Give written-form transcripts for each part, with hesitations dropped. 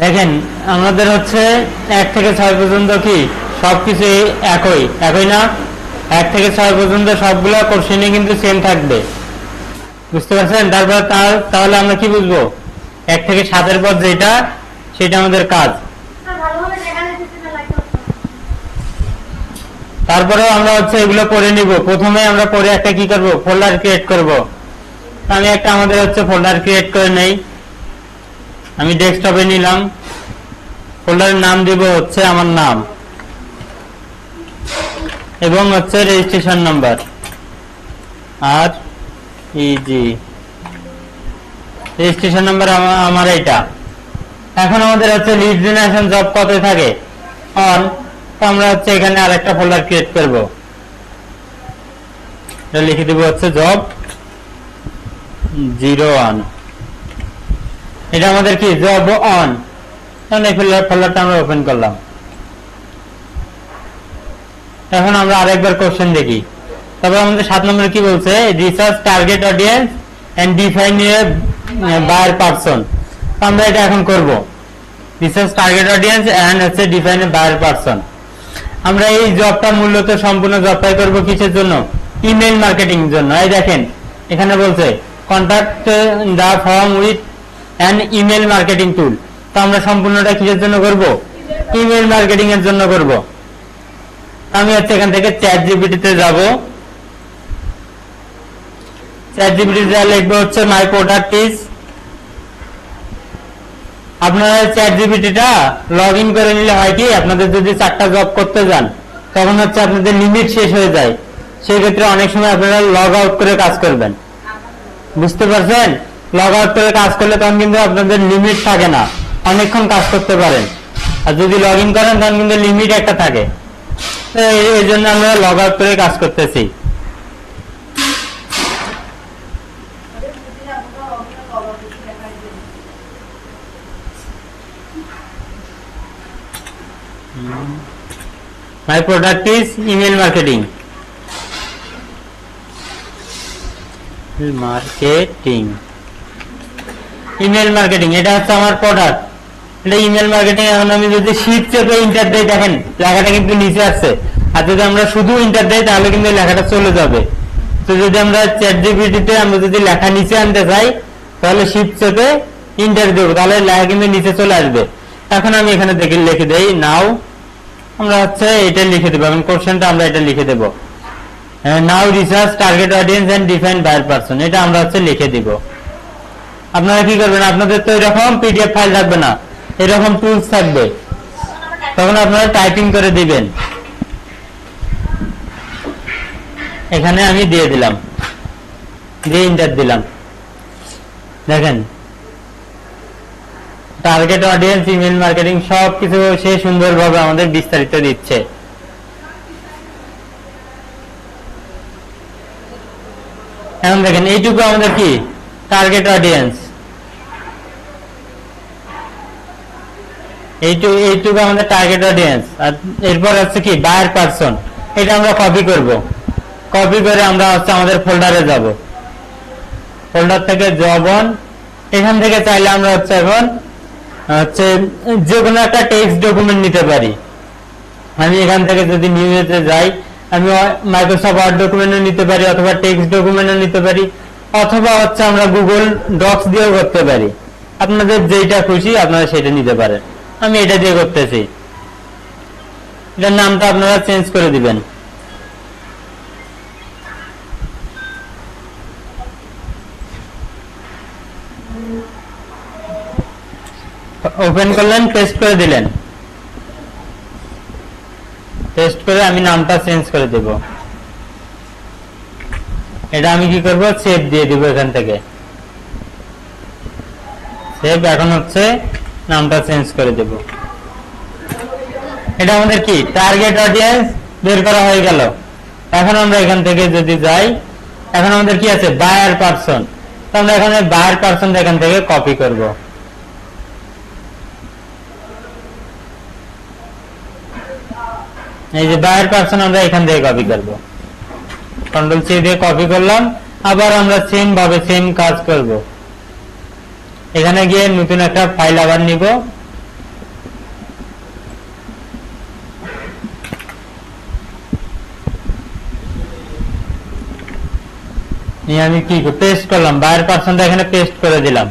দেখেন আমাদের হচ্ছে 1 থেকে 6 পর্যন্ত কি সবকিছু একই একই না, 1 থেকে 6 পর্যন্ত সবগুলো কোশ্চেনে কিন্তু সেম থাকবে, বুঝতে পারছেন? তারপর তাহলে আমরা কি বুঝবো, 1 থেকে 7 এর পর যেটা সেটা আমাদের কাজ। তারপরে আমরা হচ্ছে এগুলো পড়ে নিব। প্রথমে আমরা পড়ে একটা কি করব, ফোল্ডার ক্রিয়েট করব। আমি একটা আমাদের হচ্ছে ফোল্ডার ক্রিয়েট করে নেই। আমি ডেস্কটপে নিলাম, ফোল্ডারের নাম দিব হচ্ছে আমার নাম এবং হচ্ছে রেজিস্ট্রেশন নাম্বার আর ইজি রেজিস্ট্রেশন নাম্বার আমার এটা। এখন আমাদের হচ্ছে লিড জেনারেশন জব কত থাকে অন, তো আমরা হচ্ছে এখানে আরেকটা ফোল্ডার ক্রিয়েট করব, এটা লিখে দেব হচ্ছে জব 01। এটা আমাদের কি জব অন, তাহলে এই ফোল্ডারটা আমরা ওপেন করলাম। এখন আমরা আরেকবার কোশ্চেন দেখি। তবে আমাদের 7 নম্বরে কি বলছে, research target audience and define a buyer person. আমরা এটা এখন করব, রিসার্চ টার্গেট অডিয়েন্স এন্ড হচ্ছে ডিফাইন এ বায়ার পারসন। আমরা এই জবটা মূলত সম্পূর্ণ জবটাই করব কিসের জন্য, ইমেল মার্কেটিং এর জন্য। এই দেখেন এখানে বলছে contact the form with an email marketing tool. তো আমরা সম্পূর্ণটা কিসের জন্য করব, ইমেল মার্কেটিং এর জন্য করব। আমি হচ্ছে এখান থেকে চ্যাট জিপিটিতে যাব, চ্যাট জিপিটিতে লিখবো হচ্ছে মাই প্রোডাক্ট ইজ। আপনারা চ্যাট জিপিটিটা লগ ইন করে নিলে হয় কি, আপনাদের যদি 4টা জব করতে যান তখন হচ্ছে আপনাদের লিমিট শেষ হয়ে যায়, সেই ক্ষেত্রে অনেক সময় আপনারা লগ আউট করে কাজ করবেন, বুঝতে পারছেন? লগ আউট করে কাজ করলে তখন কিন্তু আপনাদের লিমিট থাকে না, অনেকক্ষণ কাজ করতে পারেন। আর যদি লগ ইন করেন তখন কিন্তু লিমিট একটা থাকে। এই জন্য আমরা লগ আউট করে কাজ করতেছি। My product is email marketing. Email marketing এটা হচ্ছে আমার প্রোডাক্ট, এটা ইমেল মার্কেটিং। এখন আমি যদি শিট চেপে ইন্টার দেই, দেখেন লেখাটা কিন্তু নিচে আসছে। আর যদি আমরা শুধু ইন্টার দেই তাহলে কিন্তু লেখাটা চলে যাবে। তো যদি আমরা চ্যাট জিপিটিতে আমরা যদি লেখা নিচে আনতে চাই তাহলে শিট চেপে ইন্টার দেব, তাহলে লেখা কিন্তু নিচে চলে আসবে। এখন আমি এখানে দেখে লিখে দেই নাও, আমরা হচ্ছে এটা লিখে দেবো, এখন কোশ্চেনটা আমরা এটা লিখে দেবো, now research target audience and define buyer persona, এটা আমরা হচ্ছে লিখে দিব। আপনারা কি করবেন, আপনাদের তো এরকম পিডিএফ ফাইল থাকবে না, এরকম টুলস থাকবে, তখন আপনারা টাইপিং করে দিবেন। এখানে আমি দিয়ে দিলাম, দিয়ে ইন্টার দিলাম। দেখেন টার্গেট অডিয়েন্স, ইমেল মার্কেটিং সবকিছু সে সুন্দরভাবে আমাদের বিস্তারিত দিচ্ছে। এখন দেখেন এইটুকু আমাদের কি টার্গেট অডিয়েন্স, এইটুকু আমাদের টার্গেট অডিয়েন্স। আর এরপর হচ্ছে কি বায়ার পারসন, এটা আমরা কপি করব, কপি করে আমরা হচ্ছে আমাদের ফোল্ডারে যাব, ফোল্ডার থেকে জব অন। এখান থেকে চাইলে আমরা হচ্ছে এখন হচ্ছে যে কোনো একটা টেক্সট ডকুমেন্ট নিতে পারি। আমি এখান থেকে যদি নিউতে যাই, আমি মাইক্রোসফট ওয়ার্ড ডকুমেন্টও নিতে পারি, অথবা টেক্সট ডকুমেন্টও নিতে পারি, অথবা হচ্ছে আমরা গুগল ডক্স দিয়েও করতে পারি। আপনাদের যেটা খুশি আপনারা সেটা নিতে পারেন। আমি এটা দিয়ে করতেছি, এটার নামটা আপনারা চেঞ্জ করে দিবেন। ওপেন করলেন, টেস্ট করে দিলেন, টেস্ট করে আমি নামটা চেঞ্জ করে দেব। এটা আমি কি করব, সেভ দিয়ে দিব এখান থেকে, সেভ। এখন হচ্ছে নামটা চেঞ্জ করে দেব। এটা আমাদের কি টার্গেট অডিয়েন্স বের করা হয়ে গেল। এখন আমরা এখান থেকে যদি যাই, এখন আমাদের কি আছে বায়ার পারসন, তো আমরা এখানে বায়ার পারসন এখান থেকে কপি করব। এই যে বায়ার পারসন আমরা এখান থেকে কপি করব, কন্ট্রোল সি দিয়ে কপি করলাম। আবার আমরা সেম ভাবে সেম কাজ করব, এখানে গিয়ে নতুন একটা ফাইল আবার নিব, নিয়ে আমি কি পেস্ট করলাম, বায়ার পার্সনটা এখানে পেস্ট করে দিলাম।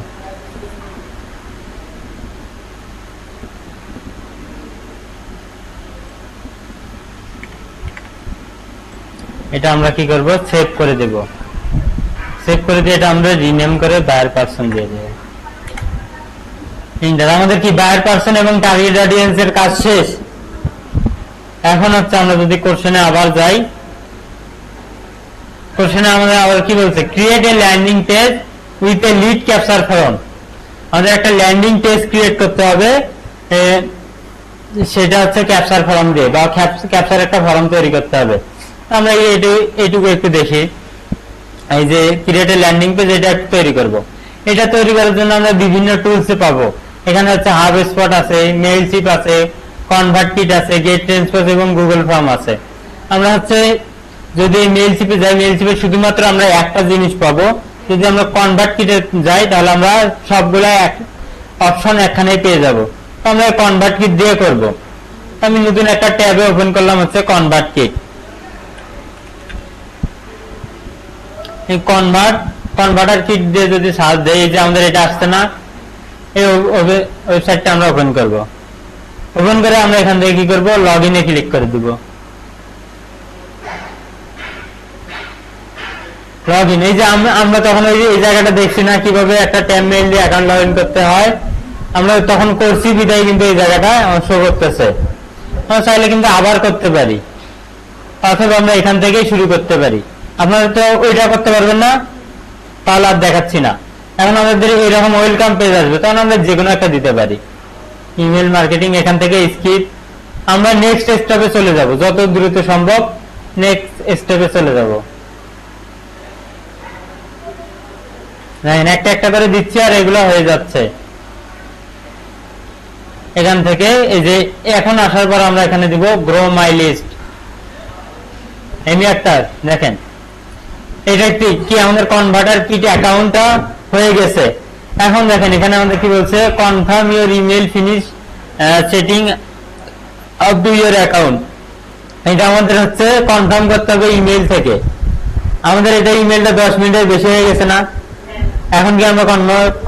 এটা আমরা কি করব, সেভ করে দেব। সেভ করে দিয়ে এটা আমরা রিনেম করে বায়ার পার্সন দিয়ে দেব। আমাদের কি বায়ার পার্সন এবং টার্গেট অডিয়েন্স এর কাজ শেষ। এখন হচ্ছে আমরা যদি কোশ্চেনে আবার যাই, কোশ্চেনে আমাদের আবার কি বলছে, create a landing page with a lead capture form. আমাদের একটা ল্যান্ডিং পেজ ক্রিয়েট করতে হবে, সেটা হচ্ছে ক্যাপচার ফর্ম দিয়ে, বা ক্যাপচার একটা ফর্ম তৈরি করতে হবে। আমরা এইটুকু একটু দেখি, এই যে ক্রিয়েট এ ল্যান্ডিং পেজ, এটা একটু তৈরি করব। এটা তৈরি করার জন্য আমরা বিভিন্ন টুলস পাবো। এখানে হচ্ছে হাব স্পট আছে, মেইলচিপ আছে, কনভার্ট কিট আছে, গেট ট্রান্সপোজ এবং গুগল ফর্ম আছে। আমরা হচ্ছে যদি মেইলচিপে যাই, মেইলচিপে শুধুমাত্র আমরা একটা জিনিস পাবো। যদি আমরা কনভার্ট কিটে যাই তাহলে আমরা সবগুলা অপশন একখানেই পেয়ে যাব। আমরা কনভার্ট কিট দিয়ে করব। আমি নতুন একটা ট্যাবে ওপেন করলাম হচ্ছে কনভার্ট কিট। এই কনভার্টার কিট দিয়ে যদি সার্চ দেই, এই যে আমাদের এটা আসছে না, এই ওয়েবসাইটটা আমরা ওপেন করব। ওপেন করে আমরা এখান থেকে কি করব, লগ ইনে ক্লিক করে দিব। লগ ইন, এই যে আমরা তখন এই জায়গাটা দেখছি না কিভাবে একটা ট্যাব মেইল দিয়ে অ্যাকাউন্ট লগ ইন করতে হয়, আমরা তখন করছি বিদায় কিন্তু এই জায়গাটা শো করতেছে। আমরা চাইলে কিন্তু আবার করতে পারি, অথবা আমরা এখান থেকেই শুরু করতে পারি। আপনারা তো ওইটা করতে পারবেন না, তাহলে আর দেখাচ্ছি না। এখন আমাদের এরকম ওয়েলকাম পেজ আসবে, তখন আমরা যে কোনো একটা দিতে পারি। ইমেল মার্কেটিং, এখান থেকে স্কিপ, আমরা নেক্সট স্টেপে চলে যাব, যত দ্রুত সম্ভব নেক্সট স্টেপে চলে যাব। একটা একটা করে দিচ্ছি আর এগুলো হয়ে যাচ্ছে। এখান থেকে এই যে এখন আসার পর আমরা এখানে দিব গ্রো মাই লিস্ট। এমনি একটা দেখেন, এটা কি আমাদের কনভার্টার কিট অ্যাকাউন্টটা হয়ে গেছে। এখন দেখেন এখানে আমাদের কি বলছে, confirm your email finish setting up to your account. এটা আমাদের হচ্ছে কনফার্ম করতে হবে ইমেল থেকে। আমাদের এটা ইমেলটা 10 মিনিটের বেশি হয়ে গেছে না, এখন কি আমরা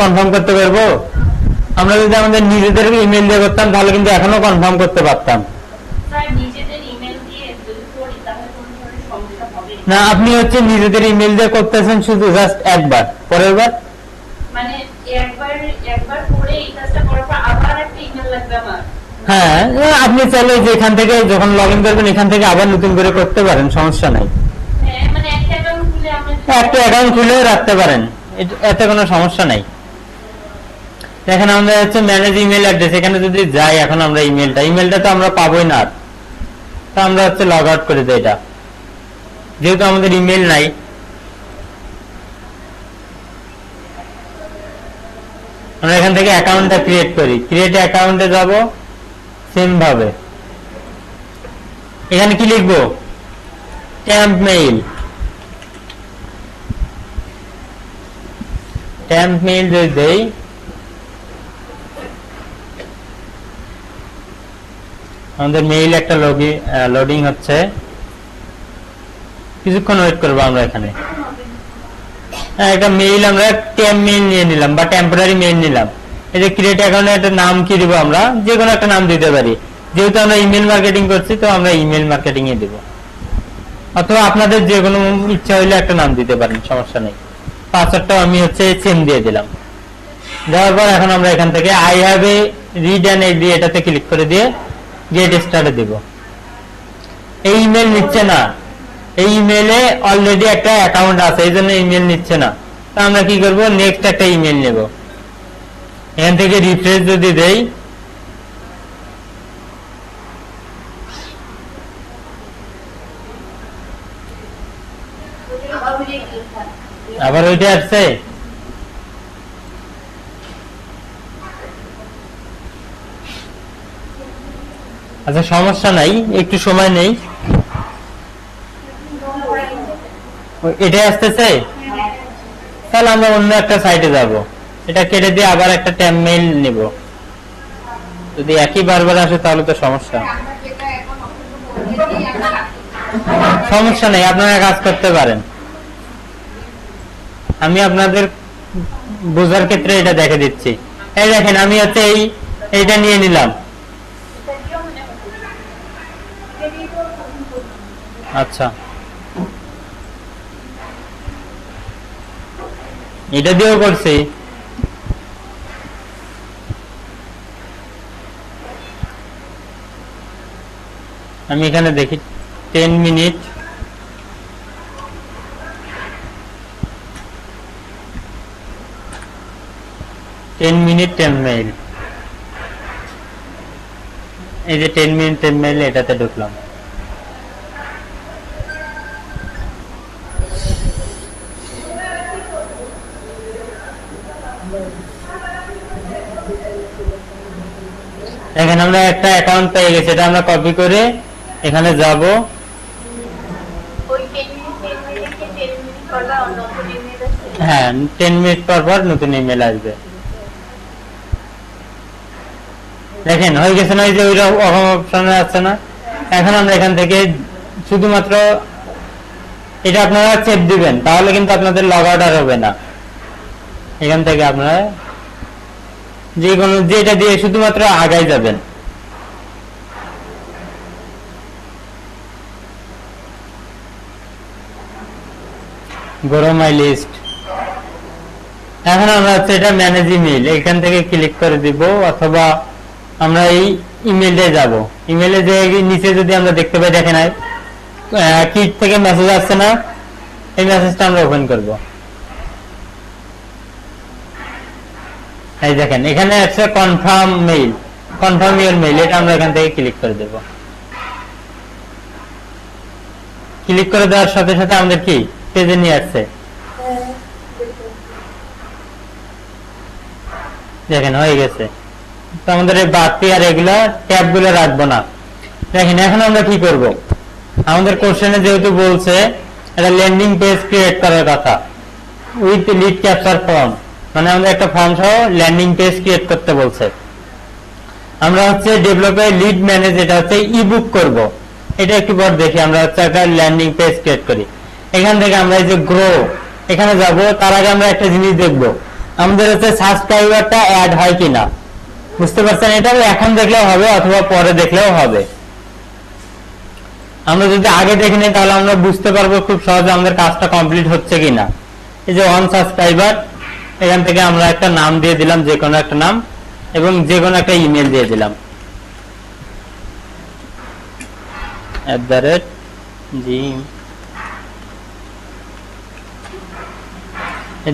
কনফার্ম করতে পারবো? আমরা যদি আমাদের নিজেদের ইমেল দিয়ে করতাম তাহলে কিন্তু এখনো কনফার্ম করতে পারতাম না। আপনি হচ্ছে নিজেদের ইমেল দিয়ে করতেছেন শুধু জাস্ট একবার, পরের বার মানে একবার করে এই কাজটা করার পর আবার একটা ইমেল লাগবে আমার। হ্যাঁ, আপনি চাইলে যে এখান থেকে যখন লগ ইন করবেন এখান থেকে আবার নতুন করে করতে পারেন, সমস্যা নাই। হ্যাঁ, মানে একটা অ্যাকাউন্ট খুলে রাখতে পারেন, এতে কোনো সমস্যা নাই। এখন আমরা হচ্ছে ম্যানেজ ইমেল অ্যাড্রেস, এখানে যদি যাই এখন আমরা ইমেলটা তো আমরা পাবোই না, তো আমরা হচ্ছে লগ আউট করে দিই এটা, যেহেতু আমাদের ইমেল নাই। আমরা এখান থেকে অ্যাকাউন্টটা ক্রিয়েট করি, ক্রিয়েট অ্যাকাউন্টে যাব, সেম ভাবে এখানে কি লিখবো, ট্যাম্প মেইল। ট্যাম্প মেইল যদি দেই, আমাদের মেইল একটা লোডিং হচ্ছে, কিছুক্ষণ ওয়েট করবো আমরা। এখানে একটা মেইল আমরা ট্যাম্প মেইল নিয়ে নিলাম বা টেম্পোরারি মেইল নিলাম। এই যে ক্রিয়েট অ্যাকাউন্টে একটা নাম কি দিব, আমরা যে কোনো একটা নাম দিতে পারি। যেহেতু আমরা ইমেল মার্কেটিং করছি তো আমরা ইমেল মার্কেটিং এ দিব, অথবা আপনাদের যে কোনো ইচ্ছা হইলে একটা নাম দিতে পারেন, সমস্যা নেই। পাসওয়ার্ডটাও আমি হচ্ছে সেম দিয়ে দিলাম। দেওয়ার পর এখন আমরা এখান থেকে I have a read and agree এটাতে ক্লিক করে দিয়ে গেট স্টার্টে দিব। এই ইমেল নিচ্ছে না, এই ইমেলে অলরেডি একটা অ্যাকাউন্ট আছে, এই জন্য ইমেল নিচ্ছে না। তো আমরা কি করব, নেক্সট একটা ইমেল নেব। এখান থেকে রিফ্রেশ যদি দেই, আবার ওইটা আসছে। আচ্ছা সমস্যা নাই, একটু সময় নেই, এটাই আসতেছে। তাহলে আমরা অন্য একটা সাইটে যাব, এটা কেটে দিয়ে আবার একটা ট্যাম্প মেইল নেব। যদি একই বারবার আসে তাহলে তো সমস্যা নেই, আপনারা কাজ করতে পারেন। আমি আপনাদের বোঝার ক্ষেত্রে এটা দেখে দিচ্ছি। এই দেখেন আমি হচ্ছে এইটা নিয়ে নিলাম। আচ্ছা, এটা দিয়েও করছি। আমি এখানে দেখি 10 মিনিট, মেইল। এই যে 10 মিনিট 10 মেইল, এটাতে ঢুকলাম। এখানে আমরা একটা অ্যাকাউন্ট পেয়ে গেছি, এটা আমরা কপি করে এখানে যাব। হ্যাঁ, 10 মিনিট পর পর নতুন ইমেল আসবে। দেখেন হয়ে গেছে না? এই যে ওইটা অপশনে আছে না? এখন আমরা এখান থেকে শুধুমাত্র এটা আপনারা চেক দিবেন, তাহলে কিন্তু আপনাদের লগ আউট আর হবে না। এখান থেকে আপনারা যে কোনো যেটা দিয়ে শুধুমাত্র আগাই যাবেন। Grow my list. এখন আমরা হচ্ছে এটা ম্যানেজ ইমেল, এখান থেকে ক্লিক করে দিব, অথবা আমরা এই ইমেইলে যাব। ইমেইলে যে নিচে যদি আমরা দেখতে পাই, দেখেন কিট থেকে মেসেজ আসছে না? এই মেসেজটা আমরা ওপেন করব। এই দেখেন এখানে আছে confirm mail, confirm your mail, এটা আমরা এখান থেকে ক্লিক করে দেব। ক্লিক করে দেওয়ার সাথে সাথে আমাদের কি পেজে নিয়ে আসছে। দেখেন হয়ে গেছে। তো আমাদের এই বাড়তি আর এগুলা ট্যাব গুলো রাখবো না। দেখেন এখন আমরা কি করব, আমাদের কোশ্চেনে যেহেতু বলছে এটা ল্যান্ডিং পেজ ক্রিয়েট করার কথা উইথ লিড ক্যাপচার ফর্ম, মানে আমাদের একটা ফর্ম সহ ল্যান্ডিং পেজ ক্রিয়েট করতে বলছে। আমরা হচ্ছে ডেভেলপার লিড ম্যানেজ, এটা হচ্ছে ইবুক করব। এটা একটু পর দেখি। আমরা হচ্ছে একটা ল্যান্ডিং পেজ ক্রিয়েট করি। এখান থেকে আমরা এই যে গ্রো এখানে যাব। তার আগে আমরা একটা জিনিস দেখব, আমাদের হচ্ছে সাবস্ক্রাইবারটা অ্যাড হয় কিনা। বুঝতে পারছেন? এটা এখন দেখলেও হবে অথবা পরে দেখলেও হবে। আমরা যদি আগে দেখে নিই তাহলে আমরা বুঝতে পারবো খুব সহজে আমাদের কাজটা কমপ্লিট হচ্ছে কিনা। এই যে ওয়ান সাবস্ক্রাইবার, এখান থেকে আমরা একটা নাম দিয়ে দিলাম, যে কোনো একটা নাম, এবং যে কোনো একটা ইমেল দিয়ে দিলাম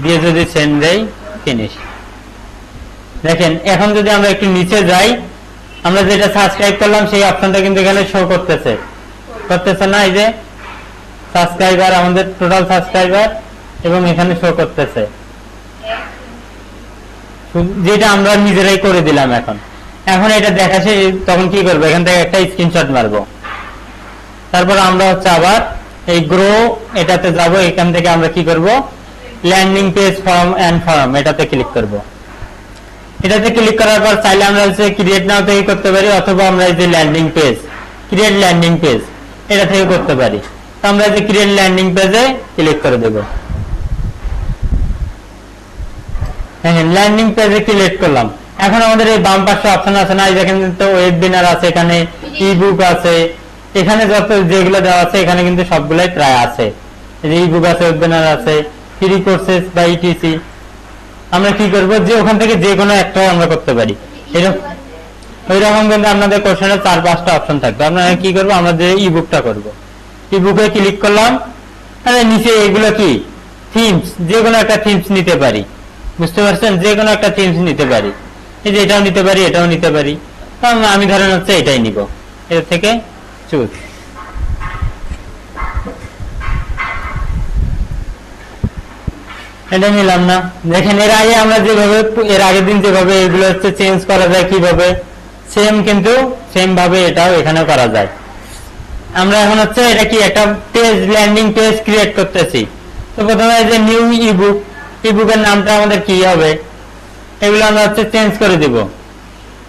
দিয়ে যদি সেন্ড দেই, ফিনিশ। দেখেন এখন যদি আমরা একটু নিচে যাই, আমরা যেটা সাবস্ক্রাইব করলাম সেই অপশনটা কিন্তু এখানে শো করতেছে না? এই যে সাবস্ক্রাইবার, আমাদের টোটাল সাবস্ক্রাইবার, এবং এখানে শো করতেছে, যেটা আমরা নিজেরাই করে দিলাম। এখন এটা দেখাচ্ছে, তখন কি করবো, এখান থেকে একটা স্ক্রিনশট মারবো। তারপর আমরা হচ্ছে আবার এই গ্রো এটাতে যাব। এখান থেকে আমরা কি করব, landing page form and form, এটাতে ক্লিক করব। এটাতে ক্লিক করার পর চাইলে আমরা হচ্ছে ক্রিয়েট নাও থেকে করতে পারি, অথবা আমরা এই যে landing page, create landing page, এটা থেকে করতে পারি। তো আমরা যে ক্রিয়েট ল্যান্ডিং পেজে ক্লিক করে দেব। হ্যাঁ, ল্যান্ডিং পেজে ক্লিক করলাম। এখন আমাদের এই বাম পাশে অপশন আছে না? এই দেখেন তো ওয়েবিনার আছে, এখানে ইবুক আছে, এখানে যত যেগুলো দেওয়া আছে এখানে কিন্তু সবগুলাই প্রায় আছে। এই যে ইবুক আছে, ওয়েবিনার আছে, ফ্রি কোর্সেস বা ইটিসি। আমরা কি করব, যে ওখান থেকে যে কোনো একটা আমরা করতে পারি। ওইরকম কিন্তু আপনাদের কোশ্চেনে 4-5টা অপশন থাকবে। আপনারা কি করবো, আমরা যে ইবুকটা করবো, ইবুকে ক্লিক করলাম। নিচে এগুলো কি থিমস, যে কোনো একটা থিমস নিতে পারি। বুঝতে পারছেন? যে কোনো একটা থিমস নিতে পারি। এই যে এটাও নিতে পারি, এটাও নিতে পারি। আমি ধরেন হচ্ছে এটাই নিব, এর থেকে চুজ। এটা নিলাম না? দেখেন এর আগে আমরা যেভাবে, এর আগের দিন যেভাবে এগুলো হচ্ছে চেঞ্জ করা যায় কিভাবে, সেম কিন্তু সেম ভাবে এটাও এখানে করা যায়। আমরা এখন হচ্ছে এটা কি একটা পেজ, ল্যান্ডিং পেজ ক্রিয়েট করতেছি। তো প্রথমে এই যে নিউ ইবুক, ইবুকের নামটা আমাদের কি হবে, এগুলো আমরা হচ্ছে চেঞ্জ করে দিব।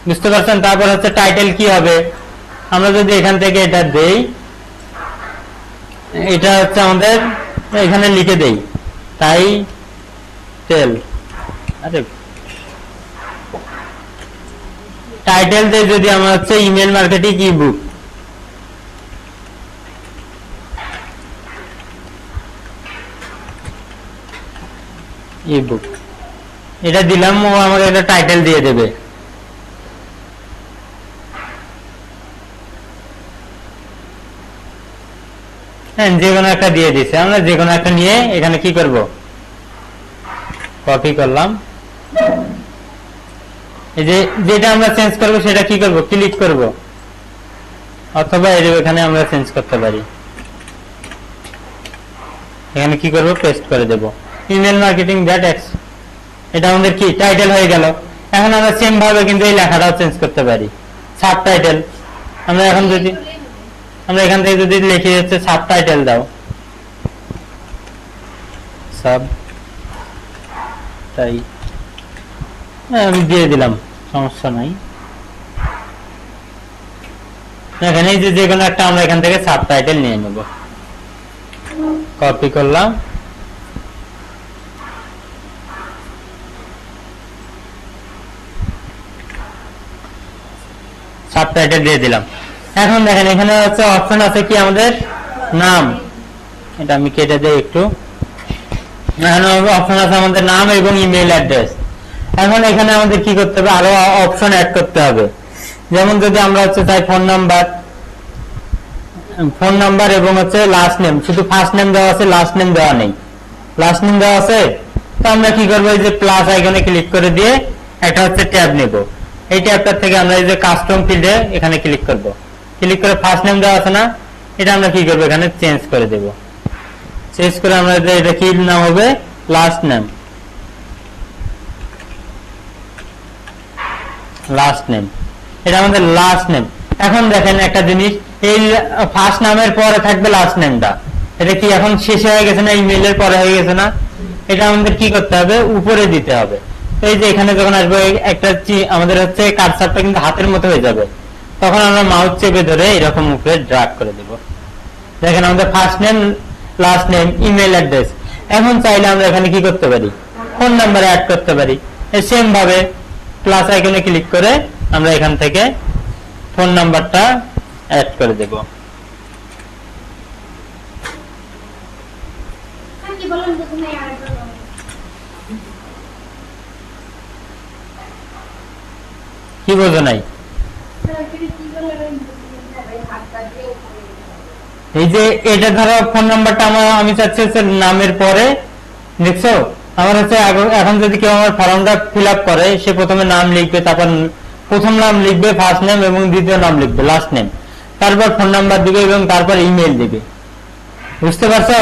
বুঝতে পারছেন? তারপর হচ্ছে টাইটেল কি হবে, আমরা যদি এখান থেকে এটা দেই, এটা হচ্ছে আমাদের এখানে লিখে দেই, তাই টাইটেল, আরে টাইটেল দিয়ে যদি আমরা হচ্ছে ইমেল মার্কেটিং ইবুক, ইবুক এটা দিলাম, ও আমাকে একটা টাইটেল দিয়ে দেবে। হ্যাঁ, যে কোনো একটা দিয়ে দিছে, আমরা যে কোনো একটা নিয়ে এখানে কি করব, কপি করলাম। এই যে যেটা আমরা চেঞ্জ করব সেটা কি করব, ক্লিক করব, অথবা এখানে আমরা চেঞ্জ করতে পারি। এখানে কি করব, পেস্ট করে দেব ইমেল মার্কেটিং ডট এক্স। এটা আমাদের কি টাইটেল হয়ে গেল। এখন আমরা সেম ভাবে কিন্তু এই লেখাটাও চেঞ্জ করতে পারি, সাব টাইটেল। আমরা এখন যদি আমরা এখান থেকে যদি লিখে হচ্ছে সাব টাইটেল দাও, সাব তাই আমি দিয়ে দিলাম, সমস্যা নাই। এখানে যে কোনো একটা আমরা এখান থেকে সাব টাইটেল নিয়ে নেব, কপি করলাম, সাব টাইটেল দিয়ে দিলাম। এখন দেখেন এখানে হচ্ছে অপশন আছে কি আমাদের নাম, এটা আমি কেটে দেই একটু। এখানে অপশন আছে আমাদের নাম এবং ইমেল অ্যাড্রেস। এখন এখানে আমাদের কি করতে হবে, আরো অপশন অ্যাড করতে হবে। যেমন যদি আমরা হচ্ছে চাই ফোন নাম্বার এবং হচ্ছে লাস্ট নেম, শুধু ফার্স্ট নেম দেওয়া আছে, লাস্ট নেম দেওয়া নেই। লাস্ট নেম দেওয়া আছে, তো আমরা কি করবো, এই যে প্লাস আইকনে ক্লিক করে দিয়ে একটা হচ্ছে ট্যাব নেব। এই ট্যাবটার থেকে আমরা এই যে কাস্টম ফিল্ডে এখানে ক্লিক করব, ক্লিক করে ফার্স্ট নেম দেওয়া আছে না, এটা আমরা কি করবো, এখানে চেঞ্জ করে দেব। চেঞ্জ করে আমরা এটা কি নাম হবে, লাস্ট নেম, লাস্ট নেম, এটা আমাদের লাস্ট নেম। এখন দেখেন একটা জিনিস, এই ফার্স্ট নামের পরে থাকবে লাস্ট নেমটা, এটা কি এখন শেষে হয়ে গেছে না, ইমেইলের পরে হয়ে গেছে না, এটা আমাদের কি করতে হবে, উপরে দিতে হবে। এই যে এখানে যখন আসবে একটা আমাদের হচ্ছে কার্সারটা কিন্তু হাতের মতো হয়ে যাবে, তখন আমরা মাউস চেপে ধরে এরকম উপরে ড্র্যাগ করে দেব। দেখেন আমাদের first name, last name, email address. এখন চাইলে আমরা এখানে কি করতে পারি, ফোন নাম্বার অ্যাড করতে পারি। সেম ভাবে প্লাস আইকনে ক্লিক করে আমরা এখান থেকে ফোন নাম্বারটা অ্যাড করে দেব। কি বোঝো নাই, এই যে এটা ধরো ফোন নাম্বারটা আমি চাচ্ছি হচ্ছে নামের পরে, দেখছো আমার হচ্ছে এখন যদি কেউ আমার ফর্মটা ফিল আপ করে, সে প্রথমে নাম লিখবে, তারপর প্রথম নাম লিখবে, ফার্স্ট নেম, এবং দ্বিতীয় নাম লিখবে, লাস্ট নেম, তারপর ফোন নাম্বার দিবে এবং তারপর ইমেল দিবে। বুঝতে পারছো,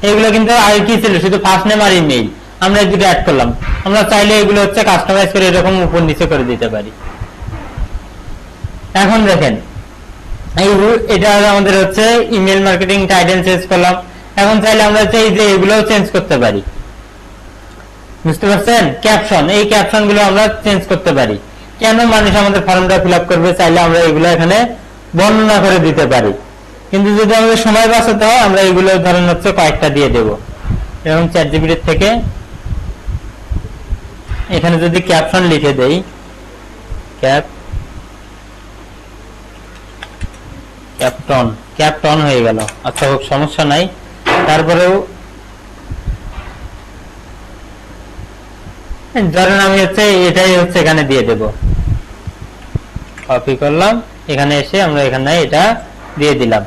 এগুলো কিন্তু আগে কি ছিল, শুধু ফার্স্ট নেম আর ইমেল, আমরা এই দুটো অ্যাড করলাম। আমরা চাইলে এগুলো হচ্ছে কাস্টমাইজ করে এরকম উপর নিচে করে দিতে পারি। এখন দেখেন এটা আমাদের হচ্ছে ইমেল মার্কেটিং টাইটেল চেঞ্জ করলাম। এখন চাইলে আমরা হচ্ছে এই যে এগুলোও চেঞ্জ করতে পারি, বুঝতে পারছেন। ক্যাপশন, এই ক্যাপশন গুলো আমরা চেঞ্জ করতে পারি। কেন মানুষ আমাদের ফর্মটা ফিল আপ করবে, চাইলে আমরা এগুলো এখানে বর্ণনা করে দিতে পারি। কিন্তু যদি আমাদের সময় বাঁচাতে হয়, আমরা এগুলো ধরেন হচ্ছে কয়েকটা দিয়ে দেব। এবং চ্যাটজিপিটি থেকে এখানে যদি ক্যাপশন লিখে দেই, ক্যাপটন হয়ে গেল, আচ্ছা হোক, সমস্যা নাই। তারপরেও ধরেন আমি হচ্ছে এটাই হচ্ছে এখানে দিয়ে দেব, কপি করলাম, এখানে এসে আমরা এখানে এটা দিয়ে দিলাম,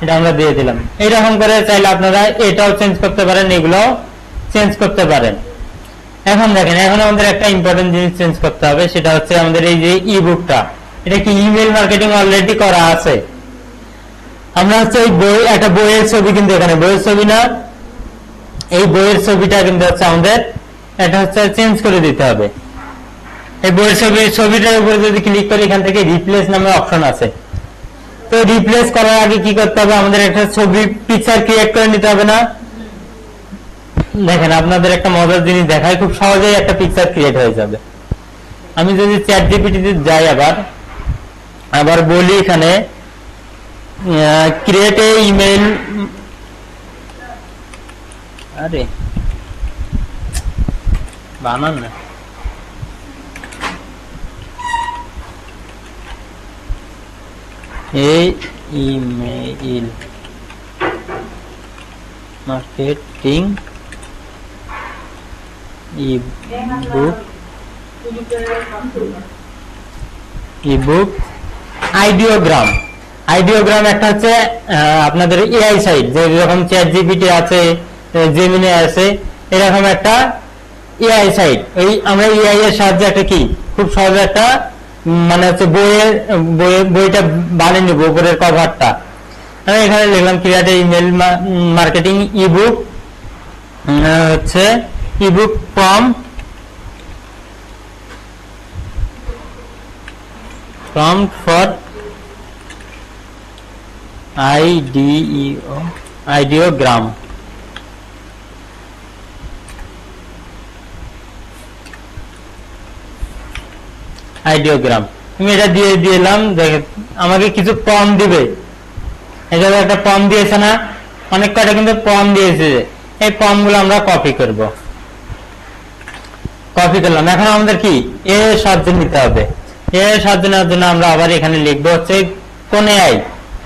এটা আমরা দিয়ে দিলাম। এইরকম করে চাইলে আপনারা এটাও চেঞ্জ করতে পারেন, এগুলো চেঞ্জ করতে পারেন। এখন দেখেন, এখন আমাদের একটা ইম্পর্টেন্ট জিনিস চেঞ্জ করতে হবে, সেটা হচ্ছে আমাদের এই যে ইবুকটা, এটা কি ইমেল মার্কেটিং অলরেডি করা আছে। আমরা হচ্ছে এই বই, একটা বইয়ের ছবি, কিন্তু এখানে বইয়ের ছবি না, এই বইয়ের ছবিটা কিন্তু হচ্ছে আমাদের এটা হচ্ছে চেঞ্জ করে দিতে হবে। এই বইয়ের ছবিটার উপরে যদি ক্লিক করি, এখান থেকে রিপ্লেস নামে অপশন আছে। তো রিপ্লেস করার আগে কি করতে হবে, আমাদের একটা ছবি পিকচার ক্রিয়েট করে নিতে হবে না। দেখেন আপনাদের একটা মজার জিনিস দেখায়, খুব সহজেই একটা পিকচার ক্রিয়েট হয়ে যাবে। আমি যদি চ্যাটজিপিটিতে যাই, আবার বলি এখানে ক্রিয়েট এ ইমেল, আরে বানান না, এই email marketing ebook Ideogram. Ideogram একটা হচ্ছে আপনাদের এআই সাইট, যেরকম চ্যাট জিপিটি আছে, জেমিনি আছে, এরকম একটা এআই সাইট। এই আমরা এআই এর সাহায্যে একটা কি খুব সহজে একটা মানে হচ্ছে বইটা বানিয়ে নিব, উপরের কভারটা। আমি এখানে লিখলাম ক্রিয়েট ইমেল মার্কেটিং ইবুক, হচ্ছে ebook prompt for ideogram। Ideogram আমি এটা দিয়ে দিলাম, আমাকে কিছু ফর্ম দিবে। এখানে একটা ফর্ম দিয়েছে না, অনেক কটা কিন্তু ফর্ম দিয়েছে, এই ফর্ম গুলো আমরা কপি করব। কপি করলাম, এখন আমাদের কি এর সাহায্য নিতে হবে। এর সাহায্য নেওয়ার জন্য আমরা আবার এখানে লিখবো হচ্ছে কোন এআই,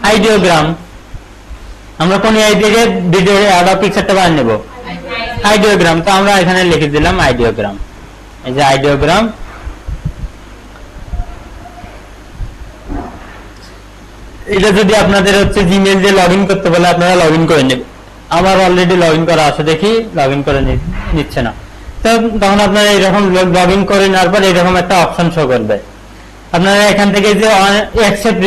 আইডিওগ্রাম। আমরা কোন এআই থেকে ভিডিও পিকচারটা বানিয়ে নেব, আইডিওগ্রাম। তো আমরা এখানে লিখে দিলাম আইডিওগ্রাম। এই যে আইডিওগ্রাম, এটা যদি আপনাদের হচ্ছে জিমেইল দিয়ে লগ ইন করতে বলে আপনারা লগ ইন করে নেবেন। আমার অলরেডি লগ ইন করা আছে, দেখি লগ ইন করে নিচ্ছে না। তো তখন আপনারা এরকম লগ ইন করে নেওয়ার পর এরকম একটা অপশন শো করবে। আপনারা এখান থেকে যে অ্যাকসেপ্ট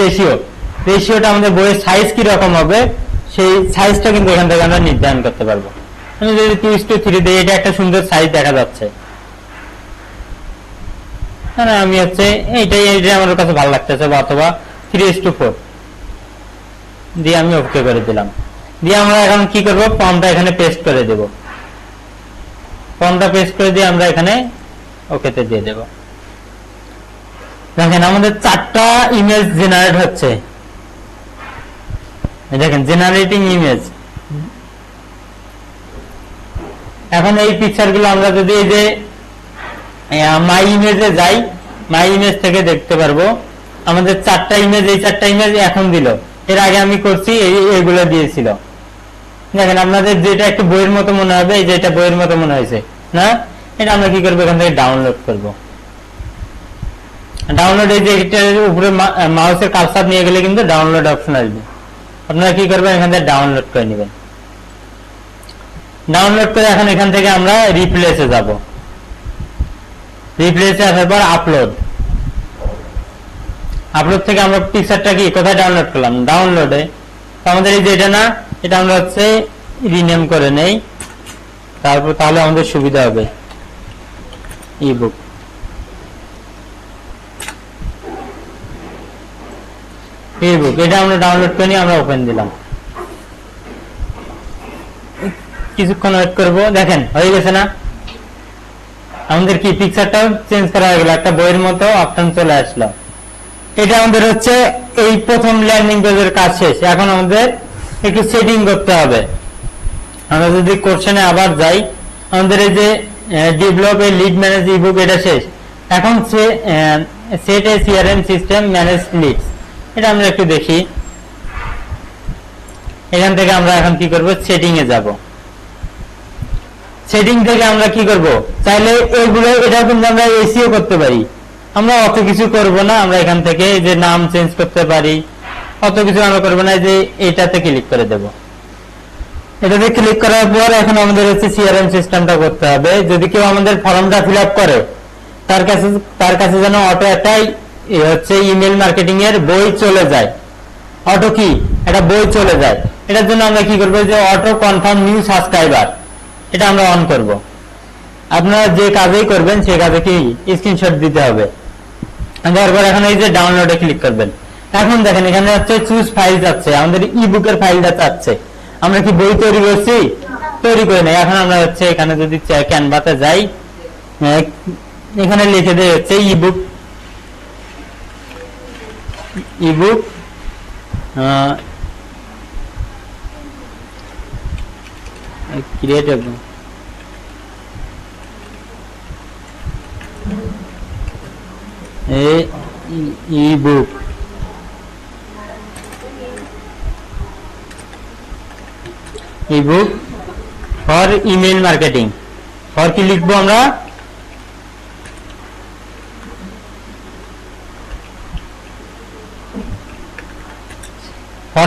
রেশিওটা আমাদের বইয়ের সাইজ কি রকম হবে, সেই সাইজটা কিন্তু এখান থেকে আমরা নির্ধারণ করতে পারবো। আমি যদি 2:3 দিই, এটা একটা সুন্দর সাইজ দেখা যাচ্ছে। আমি হচ্ছে এইটাই আমার কাছে ভালো লাগতেছে, অথবা 3:4 দিয়ে আমি ওকে করে দিলাম। দিয়ে আমরা এখন কি করব, ফর্মটা এখানে পেস্ট করে দেব। ফর্মটা পেস্ট করে দিয়ে আমরা এখানে ওকেতে দিয়ে দেব। দেখেন আমাদের 4টা ইমেজ জেনারেট হচ্ছে। দেখেন জেনারেটিং ইমেজ। এখন এই পিকচার গুলো আমরা যদি এই যে মাই ইমেজে যাই, মাই ইমেজ থেকে দেখতে পারবো আমাদের 4টা ইমেজ, এই 4টা ইমেজ এখন দিল। এর আগে আমি করছি এইগুলো দিয়েছিল। দেখেন আপনাদের যেটা একটু বইয়ের মতো মনে হবে, এই যে এটা বইয়ের মতো মনে হয়েছে না, এটা আমরা কি করবো, এখান থেকে ডাউনলোড করব। ডাউনলোড, এই যে এটার উপরে মাউসের কার্সার নিয়ে গেলে কিন্তু ডাউনলোড অপশন আসবে। আপনারা কি করবেন, এখান থেকে ডাউনলোড করে নেবেন। ডাউনলোড করে এখন এখান থেকে আমরা রিপ্লেসে যাব। রিপ্লেসে আসার পর আপলোড। আপলোড থেকে আমরা পিকচারটা কি কোথায় ডাউনলোড করলাম, ডাউনলোডে। আমাদের এই যে এটা না, এটা আমরা হচ্ছে রিনেম করে নেই, তারপর তাহলে আমাদের সুবিধা হবে। ইবুক, ইবুক এটা আমরা ডাউনলোড করে নিয়ে আমরা ওপেন দিলাম। কিছুক্ষণ ওয়েট করবো। দেখেন হয়ে গেছে না, আমাদের কি পিকচারটাও চেঞ্জ করা হয়ে গেল, একটা বইয়ের মতো অপশন চলে আসলো। এটা আমাদের হচ্ছে এই প্রথম ল্যান্ডিং পেজের কাজ শেষ। এখন আমাদের একটু সেটিং করতে হবে। আমরা যদি কোশ্চেনে আবার যাই, আমাদের এই যে develop a lead manage ebook এটা শেষ। এখন সেট এ সিআরএম সিস্টেম ম্যানেজ লিডস, এটা আমরা একটু দেখি। এখান থেকে আমরা এখন কি করব, সেটিং এ যাব। সেটিং থেকে আমরা কি করব, চাইলে এইগুলো এটা কিন্তু আমরা এসিও করতে পারি। আমরা অত কিছু করব না, আমরা এখান থেকে যে নাম চেঞ্জ করতে পারি, অত কিছু আমরা করবো না। যে এইটাতে ক্লিক করে দেব। এটাতে ক্লিক করার পর এখন আমাদের হচ্ছে সিআরএম সিস্টেমটা করতে হবে। যদি কেউ আমাদের ফর্মটা ফিল আপ করে, তার কাছে যেন অটো একটাই হচ্ছে ইমেল মার্কেটিং এর বই চলে যায়। অটো কি এটা বই চলে যায়। এটার জন্য আমরা কি করবো, যে অটো কনফার্ম নিউ সাবস্ক্রাইবার, এটা আমরা অন করব। আপনারা যে কাজেই করবেন সেই কাজে কি স্ক্রিনশট দিতে হবে। তারপর এখন এই যে ডাউনলোডে ক্লিক করবেন। এখন দেখেন এখানে হচ্ছে চুজ ফাইল যাচ্ছে, আমাদের ইবুকের ফাইলটা চাচ্ছে। আমরা কি বই তৈরি করছি, তৈরি করে নেই। এখন আমরা হচ্ছে এখানে যদি ক্যানভাতে যাই, এখানে লিখে দেয় হচ্ছে ebook, create ebook for email marketing. For কি লিখবো আমরা?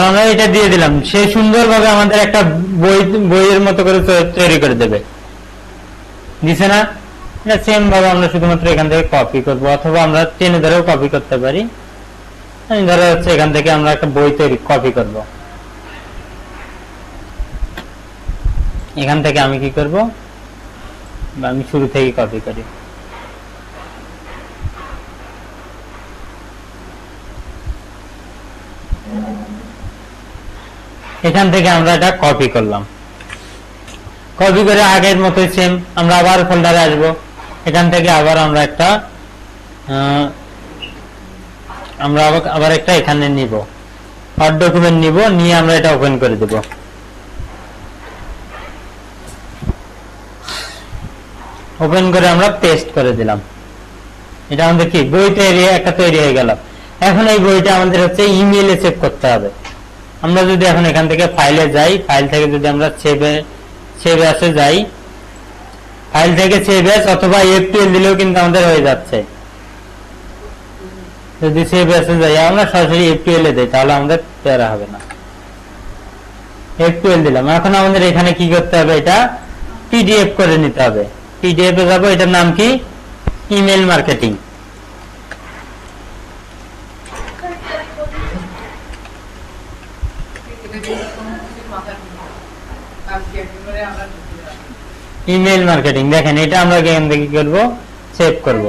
আমরা এটা দিয়ে দিলাম, সে সুন্দরভাবে আমাদের একটা বইয়ের মতো করে তৈরি করে দেবে, দিছে না? এটা সেম ভাবে আমরা শুধুমাত্র এখান থেকে কপি করব, অথবা আমরা টেনে ধরেও কপি করতে পারি। আমি ধরো হচ্ছে এখান থেকে আমরা একটা বই তৈরি কপি করব। এখান থেকে আমি কি করব, আমি শুরু থেকে কপি করি। এখান থেকে আমরা এটা কপি করলাম, কপি করে আগের মতোই সেম আমরা আবার ফোল্ডারে আসব। এখান থেকে আবার আমরা একটা আবার একটা এখানে নিব, ওয়ার্ড ডকুমেন্ট নিব, নিয়ে আমরা এটা ওপেন করে দেব। ওপেন করে আমরা পেস্ট করে দিলাম। এটা আমাদের কি বই তৈরি হয়ে গেল। এখন এই বইটা আমাদের হচ্ছে ইমেইলে সেভ করতে হবে। আমরা যদি এখন এখান থেকে ফাইলে যাই, ফাইল থেকে যদি আমরা সেভ অ্যাসে যাই, ফাইল থেকে সেভ অ্যাস অথবা এফটিএল দিলেও কিন্তু আমাদের হয়ে যাচ্ছে। যদি সেভ অ্যাসে যাই, আমরা সরাসরি এফটিএল এ দেই, তাহলে আমাদের প্যারা হবে না। এফটিএল দিলাম। এখন আমাদের এখানে কি করতে হবে, এটা পিডিএফ করে নিতে হবে। পিডিএফ এ যাবো, এটার নাম কি, ইমেল মার্কেটিং। ইমেল মার্কেটিং দেখেন, এটা আমরা এখান থেকে কি করবো, সেভ করব।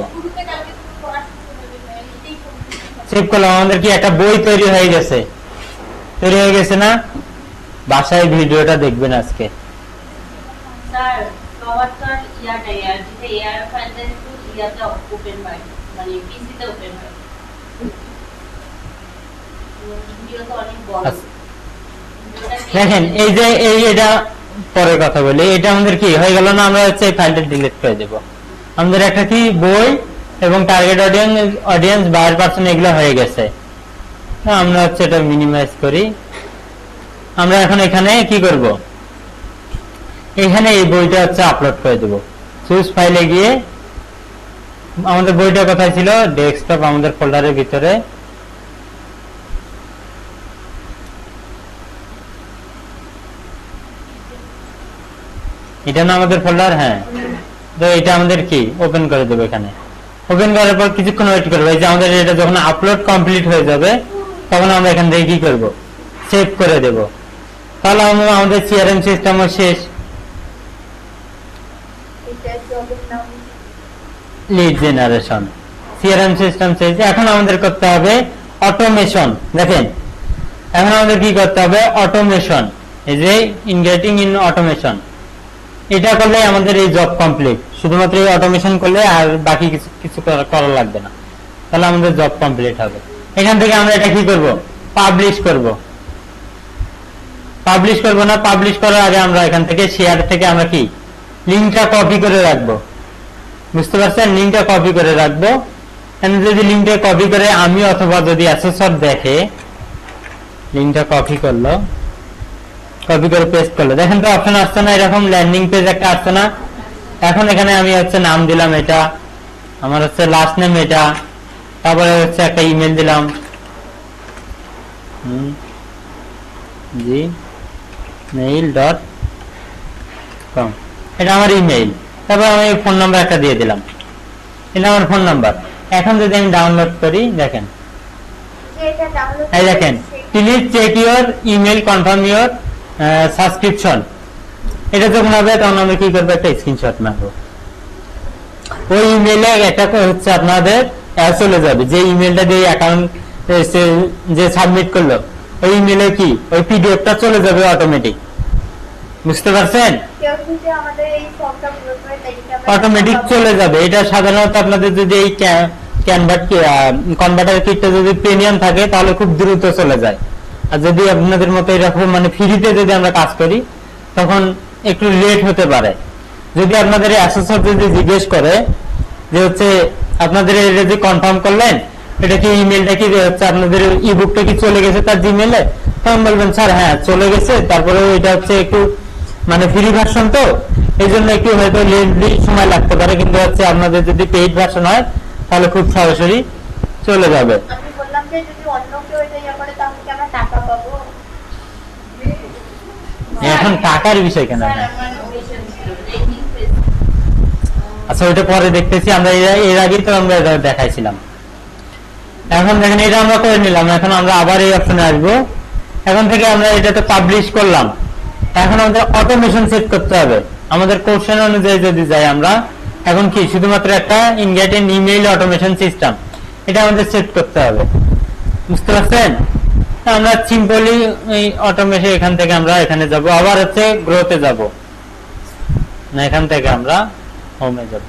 সেভ করলাম, আমাদের কি একটা বই তৈরি হয়ে গেছে, না? বাসায় ভিডিওটা দেখবেন আজকে। স্যার কভারটার ইয়াটা যেটা এআর ফাইলটা একটু ইয়াতে ওপেন হয়, মানে পিসিতে ওপেন হয়। ভিডিওটা অনেক বড়। দেখেন এই যে এটা পরে কথা বলি, এটা আমাদের কি হয়ে গেল না? আমরা হচ্ছে এই ফাইলটা ডিলিট করে দেব। আমাদের একটা কি বই এবং টার্গেট অডিয়েন্স বায়ার পারসন এগুলো হয়ে গেছে। আমরা হচ্ছে এটা মিনিমাইজ করি। আমরা এখন এখানে কি করব, এখানে এই বইটা হচ্ছে আপলোড করে দেব। চুজ ফাইলে গিয়ে আমাদের বইটা কোথায় ছিল, ডেস্কটপ আমাদের ফোল্ডারের ভিতরে। এটা না আমাদের ফোল্ডার, হ্যাঁ। তো এটা আমাদের কি ওপেন করে দেবো। এখানে ওপেন করার পর কিছুক্ষণ ওয়েট করবো। এই যে আমাদের এটা যখন আপলোড কমপ্লিট হয়ে যাবে, তখন আমরা এখান থেকে কি করব, সেভ করে দেব। তাহলে আমাদের সিআরএম সিস্টেমও শেষ। লিড জেনারেশন, সিআরএম সিস্টেম শেষ। এখন আমাদের করতে হবে অটোমেশন। দেখেন এখন আমাদের কি করতে হবে, অটোমেশন। এই যে ইনগেটিং ইন অটোমেশন, এটা করলে আমাদের এই জব কমপ্লিট। শুধুমাত্র এই অটোমেশন করলে আর বাকি কিছু করা লাগবে না, তাহলে আমাদের জব কমপ্লিট হবে। এখান থেকে আমরা এটা কি করব, পাবলিশ করব। পাবলিশ করব না, পাবলিশ করার আগে আমরা এখান থেকে শেয়ার থেকে আমরা কি লিংকটা কপি করে রাখবো। বুঝতে পারছেন? লিংকটা কপি করে রাখবো। যদি লিংকটা কপি করে আমি অথবা যদি অ্যাসেসর দেখে, লিংকটা কপি করলো, কপি করে পেস্ট করলো, দেখেন তো অপশন আসছে না? এরকম ল্যান্ডিং পেজ একটা আসছে না? এখন এখানে আমি হচ্ছে নাম দিলাম, এটা আমার হচ্ছে লাস্ট নেম, এটা তারপরে হচ্ছে একটা ইমেল দিলাম, gmail.com, এটা আমার ইমেইল। তারপর আমি ফোন নাম্বার একটা দিয়ে দিলাম, এটা আমার ফোন নাম্বার। এখন যদি আমি ডাউনলোড করি, দেখেন এই দেখেন, please check your email, confirm your subscription. এটা যখন হবে তখন আমি কি করবো, একটা স্ক্রিনশট মারবো। ওই ইমেইলে একটা হচ্ছে আপনাদের চলে যাবে, যে ইমেলটা দিয়ে অ্যাকাউন্ট যে সাবমিট করলো, ওই ইমেইলে কি ওই পিডিএফটা চলে যাবে অটোমেটিক। বুঝতে পারছেন? অটোমেটিক চলে যাবে। এটা সাধারণত আপনাদের যদি এই কনভার্টার কিটটা যদি প্রিমিয়াম থাকে, তাহলে খুব দ্রুত চলে যায়। আর যদি আপনাদের মতো এরকম মানে ফ্রিতে যদি আমরা কাজ করি, তখন একটু লেট হতে পারে। যদি আপনাদের অ্যাসেসর যদি জিজ্ঞেস করে যে হচ্ছে আপনাদের এটা যে কনফার্ম করলেন এটা কি ইমেলটা কি হচ্ছে আপনাদের ইবুকটা কি চলে গেছে তার জিমেলে, তখন বলবেন স্যার হ্যাঁ চলে গেছে, তারপরে এটা হচ্ছে একটু মানে ফ্রি ভার্সন তো এই জন্য একটু হয়তো লেটলি সময় লাগতে পারে, কিন্তু হচ্ছে আপনাদের যদি পেইড ভার্সন হয় তাহলে খুব সরাসরি চলে যাবে। আমি বললাম যে যদি অন্য কেউ এটা ইয়ে করে তাহলে কি আমরা টাকা পাবো? এখন টাকার বিষয় কেন? স্যার আমার কোয়েশ্চেন ছিল রেটিং পেজ। আচ্ছা ওইটা পরে দেখতেছি, আমরা এর আগেই তো আমরা এটা দেখাইছিলাম। এখন দেখেন এটা আমরা করে নিলাম, এখন আমরা আবার এই অপশনে আসবো। এখন থেকে আমরা এটাতে পাবলিশ করলাম, এখন আমাদের অটোমেশন সেট করতে হবে আমাদের কোশ্চেন অনুযায়ী যদি যাই আমরা। এখন কি শুধুমাত্র একটা ইনগেটেড ইমেইল অটোমেশন সিস্টেম এটা আমাদের সেট করতে হবে, বুঝতে পারছেন? আমরা সিম্পলি এই অটোমেশন এখান থেকে আমরা এখানে যাব, আবার হচ্ছে গ্রোতে যাব না, এখান থেকে আমরা হোমে যাব।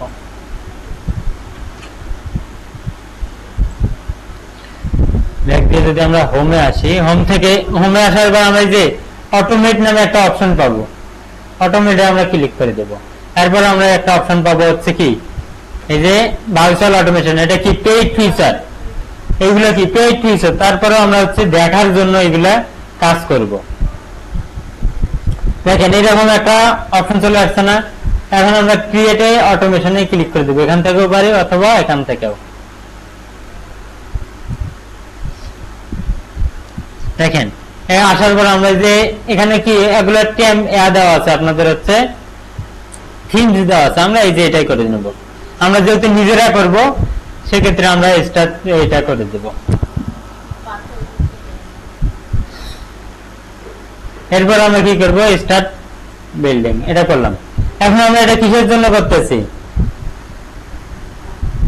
যদি আমরা হোমে আসি, হোম থেকে হোমে আসার পর আমরা যে অটোমেট নামে একটা অপশন পাবো, অটোমেটে আমরা ক্লিক করে দেব। এরপর আমরা একটা অপশন পাবো হচ্ছে কি এই যে ভার্চুয়াল অটোমেশন, এটা কি পেইড ফিচার, এইগুলো কি পেইড ফিচার। তারপরে আমরা হচ্ছে দেখার জন্য এগুলা কাজ করব। দেখেন এরকম একটা অপশন চলে আসছে না? এখন আমরা ক্রিয়েটে অটোমেশনে ক্লিক করে দেবো, এখান থেকেও পারি অথবা এখান থেকেও। দেখেন আসার পর আমরা যে এখানে কি এগুলো ট্যাম দেওয়া আছে, আপনাদের হচ্ছে থিমস দেওয়া আছে, আমরা এই যে এটাই করে নেব। আমরা যেহেতু নিজেরা করব সেক্ষেত্রে আমরা এটা করে দেব। এরপর আমরা কি করব, স্টার্ট বিল্ডিং, এটা করলাম। এখন আমরা এটা কিসের জন্য করতেছি?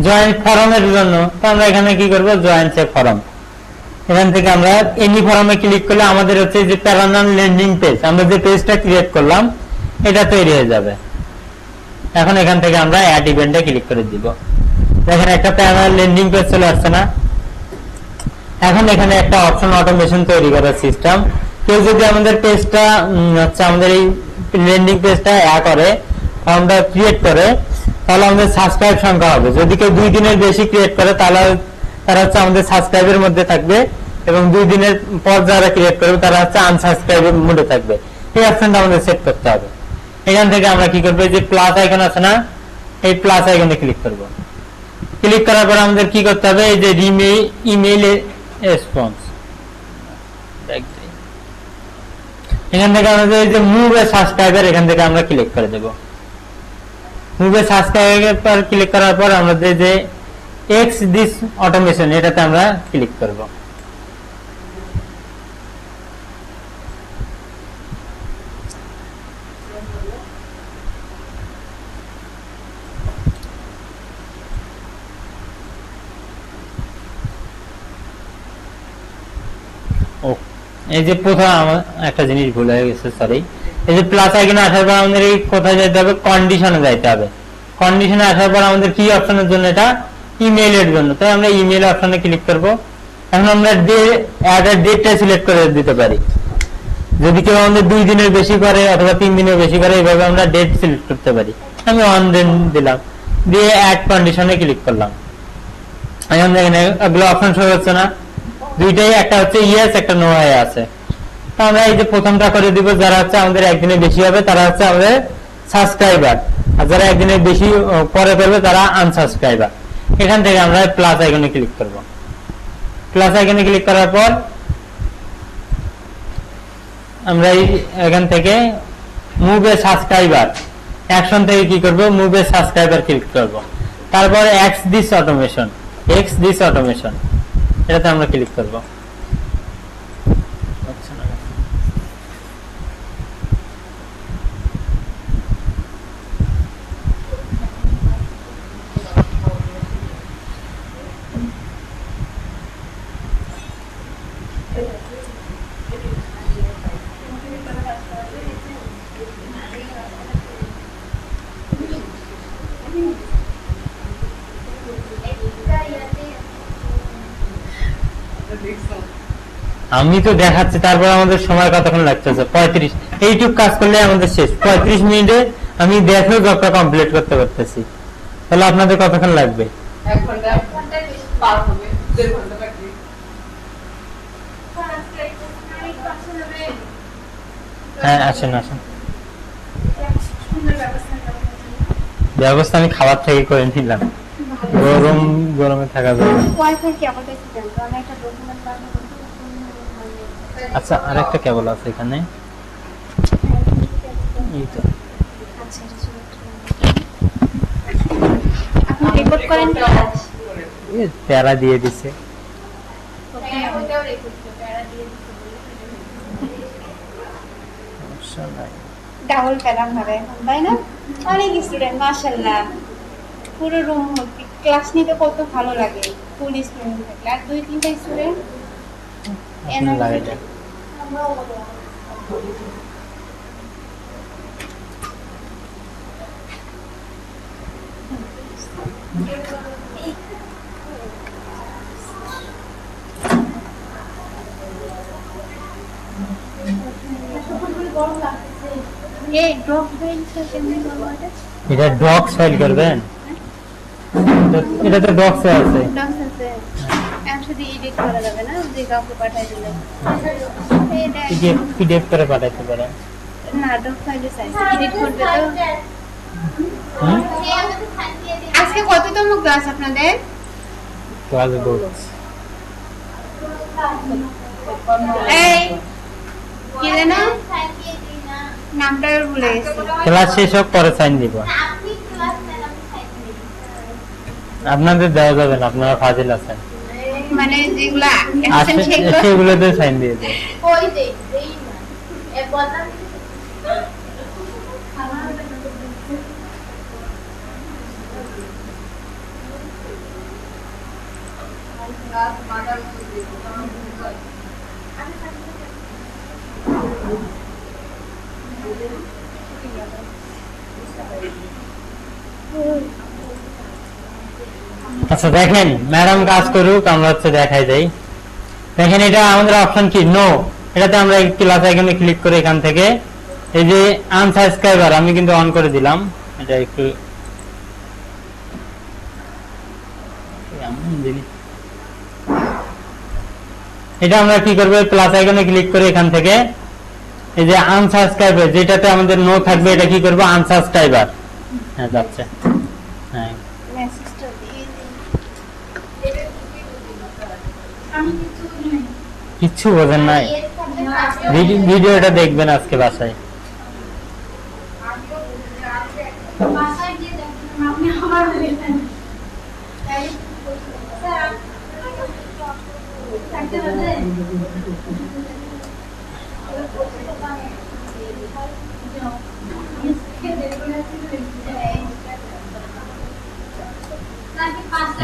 জয়েন্ট ফরমের জন্য। তো আমরা এখানে কি করব, জয়েন্ট এ ফরম। এখান থেকে আমরা এনি ফরমে ক্লিক করলে আমাদের হচ্ছে যে প্যারালাল ল্যান্ডিং পেজ, আমরা যে পেজটা ক্রিয়েট করলাম এটা তৈরি হয়ে যাবে। এখন এখান থেকে আমরা অ্যাড ইভেন্টে ক্লিক করে দিব। দেখেন একটা প্যারালাল ল্যান্ডিং পেজ চলে আসছে না? এখন এখানে একটা অপশন অটোমেশন তৈরি করার সিস্টেম। কেউ যদি আমাদের পেজটা হচ্ছে আমাদের এই ল্যান্ডিং পেজটা করে ফর্মটা ক্রিয়েট করে, তাহলে আমাদের সাবস্ক্রাইব সংখ্যা হবে। যদি কেউ 2 দিনের বেশি ক্রিয়েট করে তাহলে তারা হচ্ছে আমাদের সাবস্ক্রাইবের মধ্যে থাকবে, এবং 2 দিনের পর যারা ক্রিয়েট করবে তারা হচ্ছে আনসাবস্ক্রাইবের মোডে থাকবে। এই অপশনটা আমাদের সেট করতে হবে। এখান থেকে আমরা কি করবো, যে প্লাস আইকন আছে না, এই প্লাস আইকনে ক্লিক করব। ক্লিক করার পর আমাদের কি করতে হবে, এই যে ইমেইল রেসপন্স, এখান থেকে আমাদের এই যে মুভ এ সাবস্ক্রাইবার, এখান থেকে আমরা ক্লিক করে দেব। মুভ এ সাবস্ক্রাইবার ক্লিক করার পর আমাদের যে এক্স দিস অটোমেশন এটাতে আমরা ক্লিক করব। এই যে প্রথম একটা জিনিস ভুল হয়ে গেছে, সরি। এই যে প্লাস আইকনে আসার পর আমাদের এই কোথায় যেতে হবে, কন্ডিশনে যাইতে হবে। কন্ডিশনে আসার পর আমাদের কি অপশনের জন্য, এটা ইমেইলের জন্য, তাই আমরা ইমেইল অপশনে ক্লিক করব। এখন আমরা ডেটটা সিলেক্ট করে দিতে পারি। যদি কেউ আমাদের 2 দিনের বেশি করে অথবা 3 দিনের বেশি করে, এইভাবে আমরা ডেট সিলেক্ট করতে পারি। আমি 1 দিন দিলাম, দিয়ে অ্যাড কন্ডিশনে ক্লিক করলাম। এখন দেখেন এগুলো অপশন শো হচ্ছে না, দুইটাই, একটা হচ্ছে ইয়েস একটা নো হয়ে আছে। তো আমরা এই যে প্রথমটা করে দিব, যারা হচ্ছে আমাদের একদিনে বেশি হবে তারা হচ্ছে আমাদের সাবস্ক্রাইবার, আর যারা একদিনে বেশি পরে করবে তারা আনসাবস্ক্রাইবার। এখান থেকে আমরা প্লাস আইকনে ক্লিক করব। প্লাস আইকনে ক্লিক করার পর আমরা এখান থেকে মুভ এ সাবস্ক্রাইবার অ্যাকশন থেকে কি করব, মুভ এ সাবস্ক্রাইবার ক্লিক করব। তারপর এক্স দিস অটোমেশন, এটাতে আমরা ক্লিক করব। আমি তো দেখাচ্ছি, তারপর আমাদের সময় কতক্ষণ লাগতেছে, 35। এইটুক কাজ করলে আমাদের শেষ। 35 মিনিটে আমি দেখো জবটা কমপ্লিট করতে পারতেছি। তাহলে আপনাদের কতক্ষণ লাগবে? 1 ঘন্টা পার হবে, 1.5 ঘন্টা বাকি। হ্যাঁ, আসেন আসেন। ব্যবস্থা আমি খাবার থেকে করে নিলাম, গরমে থাকা যাবে না। ওয়াইফাই কি আমাদের কি জানতো? আমি একটা ডকুমেন্ট বানাবো। আচ্ছা, আরেকটা কেবল আছে এখানে, এই তো। আচ্ছা, আপনি রেকর্ড করেন কি? এ প্যারা দিয়ে দিছে। ওটাও রেকর্ড করে প্যারা দিয়ে দিতে সমস্যা নাই। ডাবল প্যারাম হবে এখন, তাই না? অনেক স্টুডেন্ট, মাশাআল্লাহ। পুরো রুম ভর্তি। ক্লাস নিতে কত ভালো লাগে ফুল স্টুডেন্ট থাকলে। আর 2-3টা স্টুডেন্ট আপনি লাগাই দেন। এই ড্রপ ফাইলটা কেমনে করব এটা? এটা ডক্স ফাইল করবেন? এটা তো ডক্সে আছে। ডক্স আছে। আমি শুধু এডিট করা যাবে না, যে কাউকে পাঠাই দিলে। এটা পিডিএফ করে পাঠাইতে পারেন। না, ডক ফাইলে চাই। এডিট করবে তো। হুম, আজকে কততম ক্লাস আপনাদের? Class docs. এই কি যেন নামটা ভুলে গেছি। ক্লাস শেষ হোক, পরে সাইন দিব। আপনাদের দেওয়া যাবে না, আপনারা ফাজিল আছেন। মানে যেগুলা অ্যাকশন সেগুলো সেগুলোতে সাইন দিয়ে দেন। কই দেই দেই না এ বললাম আচ্ছা দেখেন, ম্যাডাম কাজ করুক, আমরা হচ্ছে দেখাই যাই। দেখেন, এটা আমাদের অপশন কি? নো। এটাতে আমরা ক্লাস আইকনে ক্লিক করে এখান থেকে এই যে আনসাবস্ক্রাইবার আমি কিন্তু অন করে দিলাম। এটা একটু এটা আমরা কি করবো? প্লাস আইকনে ক্লিক করে এখান থেকে এই যে আনসাবস্ক্রাইবার, যেটাতে আমাদের নো থাকবে, এটা কি করবো? আনসাবস্ক্রাইবার। হ্যাঁ, যাচ্ছে। হ্যাঁ, মেসেজটা দিয়ে দিই। কিচ্ছু বোঝেন নাই। ভিডিওটা দেখবেন আজকে বাসায়। বাসায় গিয়ে দেখেন আপনি আবার বলেন তাই স্যার থাকতে পারবে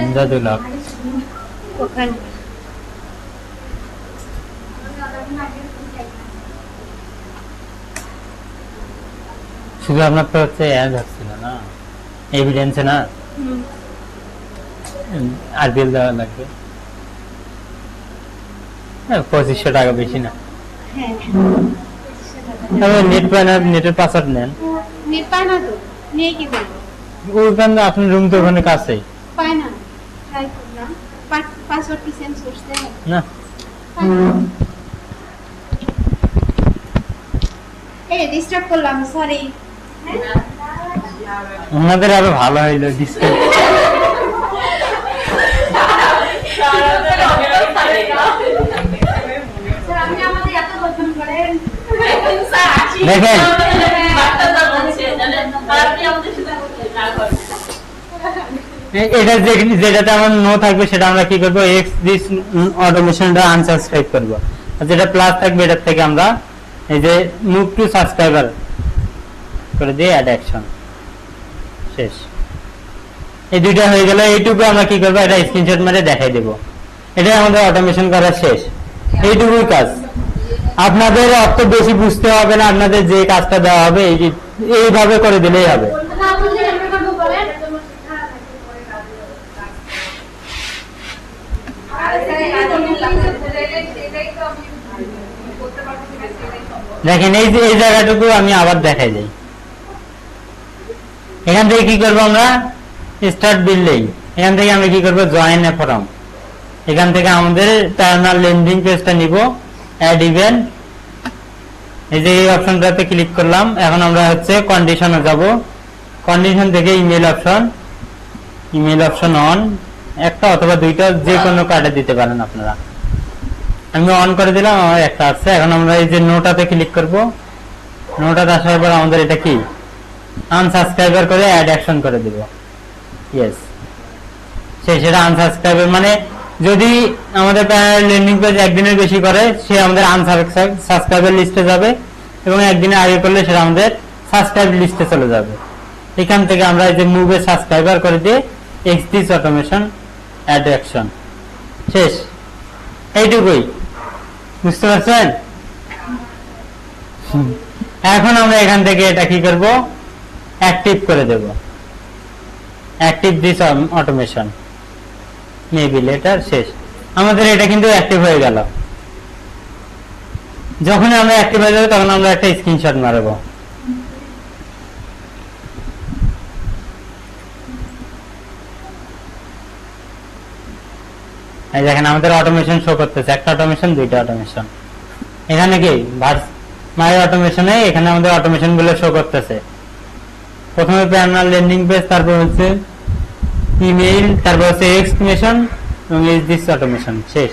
ইমদাদুল্লাহ ওখানে শুধু আপনার তো হচ্ছে অ্যাড হচ্ছিল না, এভিডেন্সে না, আরবিএল দেওয়া লাগবে। 2500 টাকা, বেশি না। হ্যাঁ, তবে নেট পায় না, নেটের পাসওয়ার্ড নেন। নেট পায় না তো, নিয়ে কি করবো? ওখানে আপনার রুম তো ওখানে কাছেই পায় না, ট্রাই করলাম। পাসওয়ার্ড কি চেঞ্জ করতে হয়? না। এই ডিস্টার্ব করলাম, সরি। ওনাদের আরো ভালো হইলো ডিসকাউন্ট। স্যার আপনি আমাদের এত পছন্দ করেন দেখেন, এটা যেটাতে আমার নো থাকবে সেটা আমরা কি করবো? এক্স দিস অটোমেশনটা আনসাবস্ক্রাইব করবো। আর যেটা প্লাস থাকবে এটার থেকে আমরা এই যে মুভ টু সাবস্ক্রাইবার করে দিয়ে অ্যাড অ্যাকশন। শেষ। এই দুইটা হয়ে গেল। এইটুকু আমরা কি করবো? এটা স্ক্রিনশট মেরে দেখাই দেবো। এটাই আমাদের অটোমেশন করা শেষ। এইটুকুই কাজ। আপনাদের অত বেশি বুঝতে হবে না, আপনাদের যে কাজটা দেওয়া হবে এইভাবে করে দিলেই হবে। না বুঝলে আমরা করবো বলেন করতে পারবো কিনা সেটাই সম্ভব। দেখেন এই যে এই জায়গাটুকু আমি আবার দেখাই যাই। এখান থেকে কি করবো আমরা, স্টার্ট বিল্ডিং, এখান থেকে আমরা কি করবো, জয়েন এ ফর্ম। এখান থেকে আমাদের টার্নাল ল্যান্ডিং পেজটা নিব, অ্যাড ইভেন্ট, এই যে এই অপশনটাতে ক্লিক করলাম। এখন আমরা হচ্ছে কন্ডিশনে যাব, কন্ডিশন থেকে ইমেল অপশন অন, একটা অথবা দুইটা যে কোনো কার্ডে দিতে পারেন আপনারা। আমি অন করে দিলাম, আমার একটা আসছে। এখন আমরা এই যে নোটাতে ক্লিক করব, নোটাতে আসার পর আমাদের এটা কি আনসাবস্ক্রাইবার করে অ্যাড অ্যাকশন করে দিব। ইয়েস, সেটা আনসাবস্ক্রাইবার মানে যদি আমাদের ল্যান্ডিং পেজ একদিনের বেশি করে সে আমাদের আনসাবস্ক্রাইবার লিস্টে যাবে, এবং একদিনে আগে করলে সেটা আমাদের সাবস্ক্রাইব লিস্টে চলে যাবে। এখান থেকে আমরা এই যে মুভে সাবস্ক্রাইবার করে দিয়ে এক্সিস অটোমেশন অ্যাড অ্যাকশন, শেষ। এইটুকুই, বুঝতে পারছেন? এখন আমরা এখান থেকে এটা কি করব, অ্যাক্টিভ করে দেব, active this automation maybe later, শেষ। আমাদের এটা কিন্তু অ্যাক্টিভ হয়ে গেল। যখন আমরা অ্যাক্টিভ হয়ে যাবে তখন আমরা একটা স্ক্রিনশট মারব। এই দেখেন আমাদের অটোমেশন শো করতেছে, একটা অটোমেশন, দুইটা অটোমেশন। এখানে কি মাই অটোমেশনে এখানে আমাদের অটোমেশন গুলো শো করতেছে। প্রথমে প্যানেল ল্যান্ডিং পেজ, তারপর হচ্ছে ইমেইল, তারপর হচ্ছে এক্সক্লেমেশন এবং ইজ দিস অটোমেশন, শেষ।